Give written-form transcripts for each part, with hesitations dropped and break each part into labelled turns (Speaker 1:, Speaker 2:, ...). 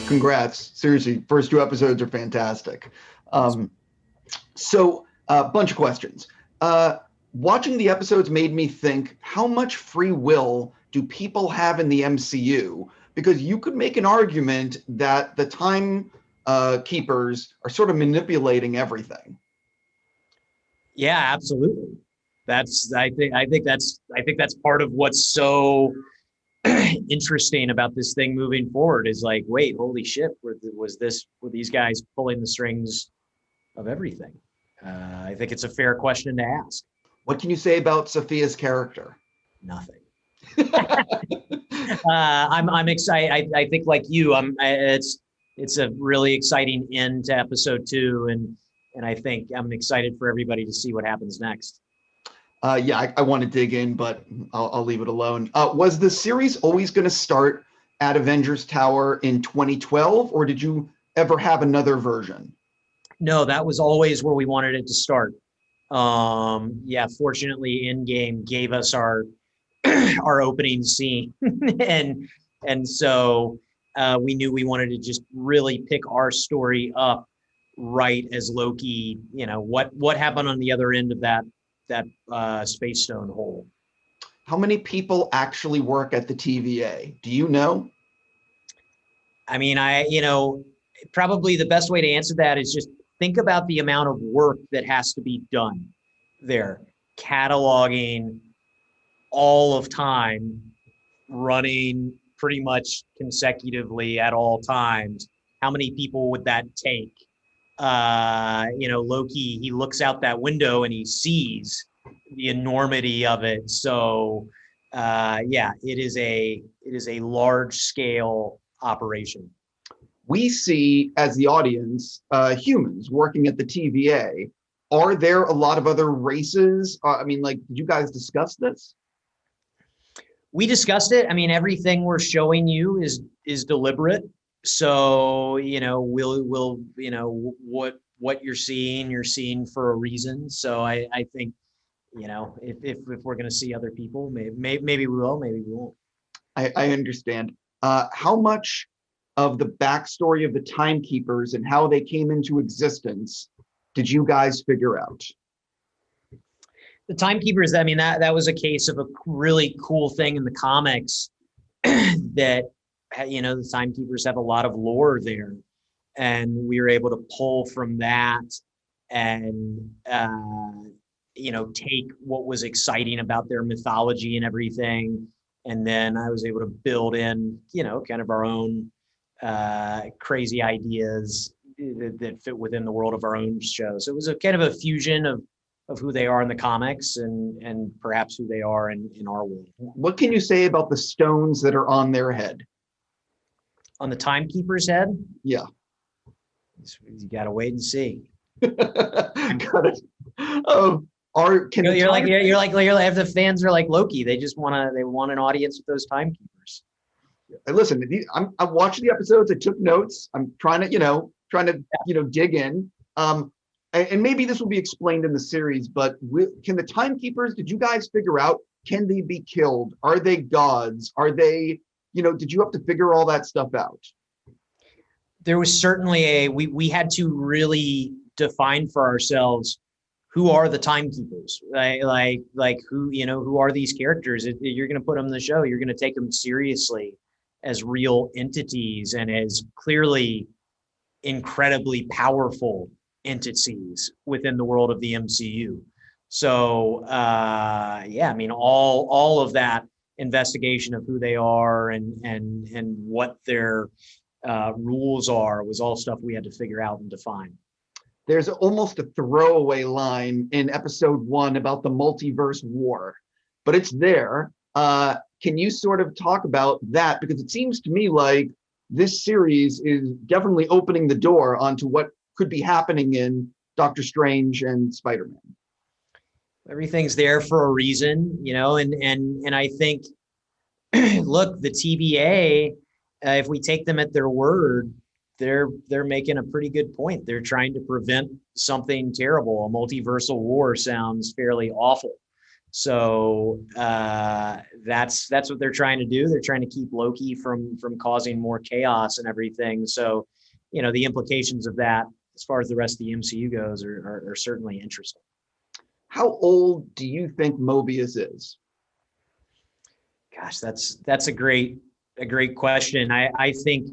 Speaker 1: Congrats. Seriously, first two episodes are fantastic. Bunch of questions. Watching the episodes made me think, how much free will do people have in the MCU? Because you could make an argument that the time keepers are sort of manipulating everything.
Speaker 2: Yeah, absolutely. I think that's part of what's so interesting about this thing moving forward is like, wait, holy shit, were these guys pulling the strings of everything? I think it's a fair question to ask.
Speaker 1: What can you say about Sophia's character?
Speaker 2: Nothing. I'm excited. I think like you, it's a really exciting end to episode 2, and I think I'm excited for everybody to see what happens next.
Speaker 1: I want to dig in, but I'll leave it alone. Was the series always going to start at Avengers Tower in 2012, or did you ever have another version?
Speaker 2: No, that was always where we wanted it to start. Fortunately, Endgame gave us our opening scene, and so we knew we wanted to just really pick our story up right as Loki. You know what happened on the other end of that space stone hole.
Speaker 1: How many people actually work at the TVA? Do you know?
Speaker 2: I mean, probably the best way to answer that is just think about the amount of work that has to be done there, cataloging all of time, running pretty much consecutively at all times. How many people would that take? Loki, he looks out that window and he sees the enormity of it. So, it is a large scale operation.
Speaker 1: We see, as the audience, humans working at the TVA. Are there a lot of other races? Did you guys discuss this?
Speaker 2: We discussed it. I mean, everything we're showing you is deliberate. So, we'll what you're seeing for a reason. So I think, if we're going to see other people, maybe we will, maybe we won't.
Speaker 1: I understand. How much of the backstory of the Timekeepers and how they came into existence did you guys figure out?
Speaker 2: The Timekeepers, I mean, that was a case of a really cool thing in the comics that, the Timekeepers have a lot of lore there. And we were able to pull from that and, take what was exciting about their mythology and everything. And then I was able to build in, kind of our own crazy ideas that fit within the world of our own show. So it was a kind of a fusion of who they are in the comics and perhaps who they are in our world.
Speaker 1: What can you say about the stones that are on their head?
Speaker 2: On the Timekeeper's head?
Speaker 1: Yeah.
Speaker 2: You got to wait and see.
Speaker 1: Got it.
Speaker 2: You're like if the fans are like Loki, they want an audience with those Timekeepers.
Speaker 1: Listen, I'm watching the episodes. I took notes. I'm trying to dig in. And maybe this will be explained in the series, but can the Timekeepers, did you guys figure out, can they be killed? Are they gods? Are they, did you have to figure all that stuff out?
Speaker 2: There was certainly we had to really define for ourselves who are the Timekeepers, like who are these characters? You're going to put them in the show. You're going to take them seriously as real entities and as clearly incredibly powerful entities within the world of the MCU. So all of that investigation of who they are and what their rules are was all stuff we had to figure out and define.
Speaker 1: There's almost a throwaway line in episode 1 about the Multiverse War, but it's there. Can you sort of talk about that? Because it seems to me like this series is definitely opening the door onto what could be happening in Doctor Strange and Spider-Man.
Speaker 2: Everything's there for a reason, and I think, look, the TVA, if we take them at their word, they're making a pretty good point. They're trying to prevent something terrible. A multiversal war sounds fairly awful. So that's what they're trying to do. They're trying to keep Loki from causing more chaos and everything. So, the implications of that, as far as the rest of the MCU goes, are certainly interesting.
Speaker 1: How old do you think Mobius is?
Speaker 2: Gosh, that's a great question. I think,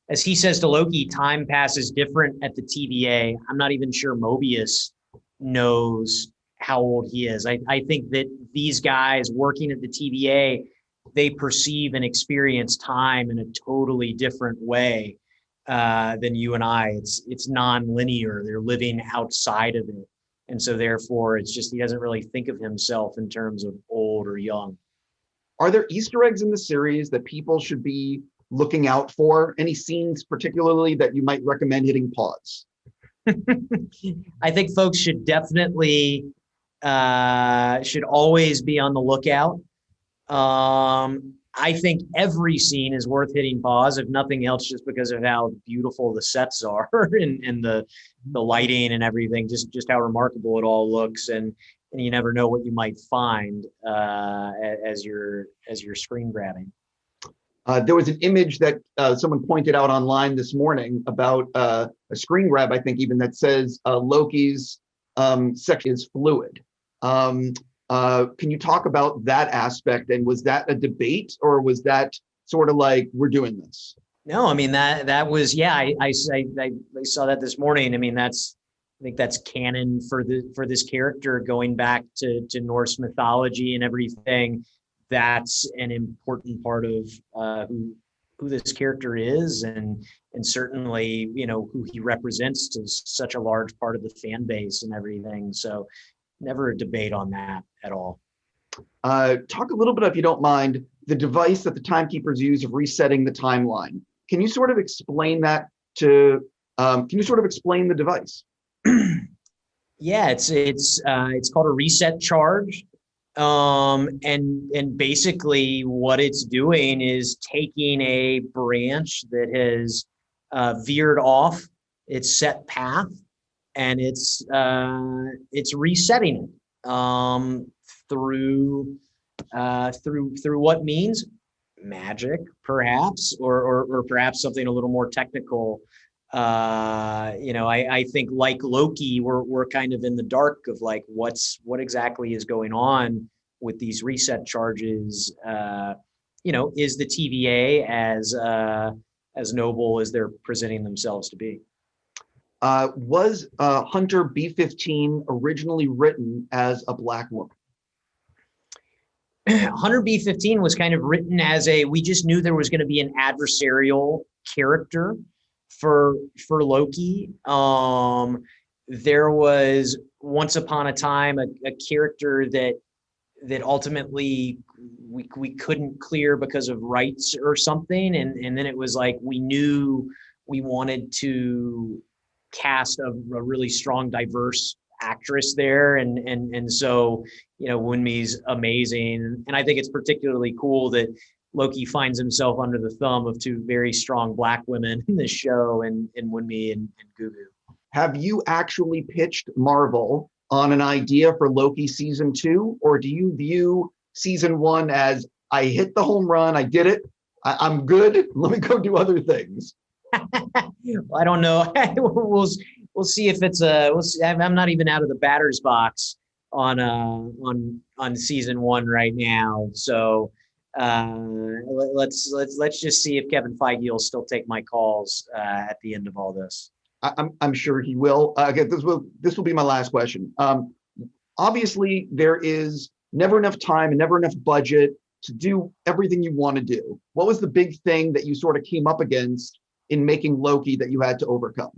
Speaker 2: as he says to Loki, time passes different at the TVA. I'm not even sure Mobius knows how old he is. I think that these guys working at the TVA, they perceive and experience time in a totally different way than you and I. It's non-linear. They're living outside of it. And so therefore, it's just, he doesn't really think of himself in terms of old or young.
Speaker 1: Are there Easter eggs in the series that people should be looking out for? Any scenes particularly that you might recommend hitting pause?
Speaker 2: I think folks should definitely should always be on the lookout. I think every scene is worth hitting pause, if nothing else, just because of how beautiful the sets are and the lighting and everything, just how remarkable it all looks. And you never know what you might find as you're screen grabbing.
Speaker 1: There was an image that someone pointed out online this morning about a screen grab, I think even, that says Loki's section is fluid. Can you talk about that aspect? And was that a debate, or was that sort of like, we're doing this?
Speaker 2: No, I mean, that was, yeah, I saw that this morning. I mean, I think that's canon for this character, going back to Norse mythology and everything. That's an important part of who this character is, and certainly, who he represents to such a large part of the fan base and everything. So never a debate on that at all.
Speaker 1: Talk a little bit, if you don't mind, the device that the Timekeepers use of resetting the timeline. Can you sort of explain that can you sort of explain the device?
Speaker 2: Yeah, it's called a reset charge. And basically what it's doing is taking a branch that has veered off its set path, and it's resetting it through what means magic, perhaps, or perhaps something a little more technical. I think, like Loki, we're kind of in the dark of like what exactly is going on with these reset charges. Is the TVA as noble as they're presenting themselves to be?
Speaker 1: Was Hunter B-15 originally written as a Black woman?
Speaker 2: Hunter B-15 was kind of written as we just knew there was going to be an adversarial character for Loki. There was once upon a time a character that ultimately we couldn't clear because of rights or something, and then it was like we knew we wanted to cast a really strong, diverse actress there, and so Wunmi's amazing, and I think it's particularly cool that Loki finds himself under the thumb of two very strong Black women in this show, and Wunmi and Gugu.
Speaker 1: Have you actually pitched Marvel on an idea for Loki season 2, or do you view season 1 as, I hit the home run, I did it, I'm good, let me go do other things?
Speaker 2: Well, I don't know. We'll see if it's we'll see. I'm not even out of the batter's box on season 1 right now, so let's just see if Kevin Feige will still take my calls at the end of all this.
Speaker 1: I'm sure he will. Again, this will be my last question. Obviously, there is never enough time and never enough budget to do everything you want to do. What was the big thing that you sort of came up against in making Loki that you had to overcome?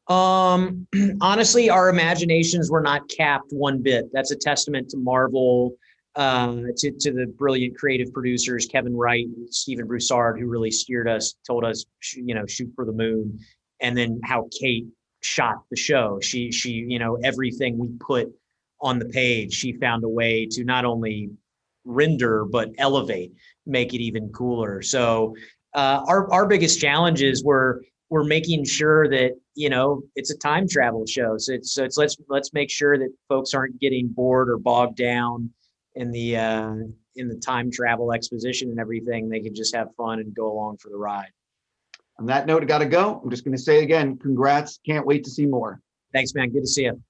Speaker 2: Honestly, our imaginations were not capped one bit. That's a testament to Marvel, to the brilliant creative producers, Kevin Wright, Stephen Broussard, who really steered us, told us, shoot for the moon. And then how Kate shot the show. She, everything we put on the page, she found a way to not only render, but elevate, make it even cooler. So, our biggest challenges were we're making sure that, you know, it's a time travel show. So it's let's make sure that folks aren't getting bored or bogged down in the time travel exposition and everything. They can just have fun and go along for the ride.
Speaker 1: On that note, I got to go. I'm just going to say again, congrats. Can't wait to see more.
Speaker 2: Thanks, man. Good to see you.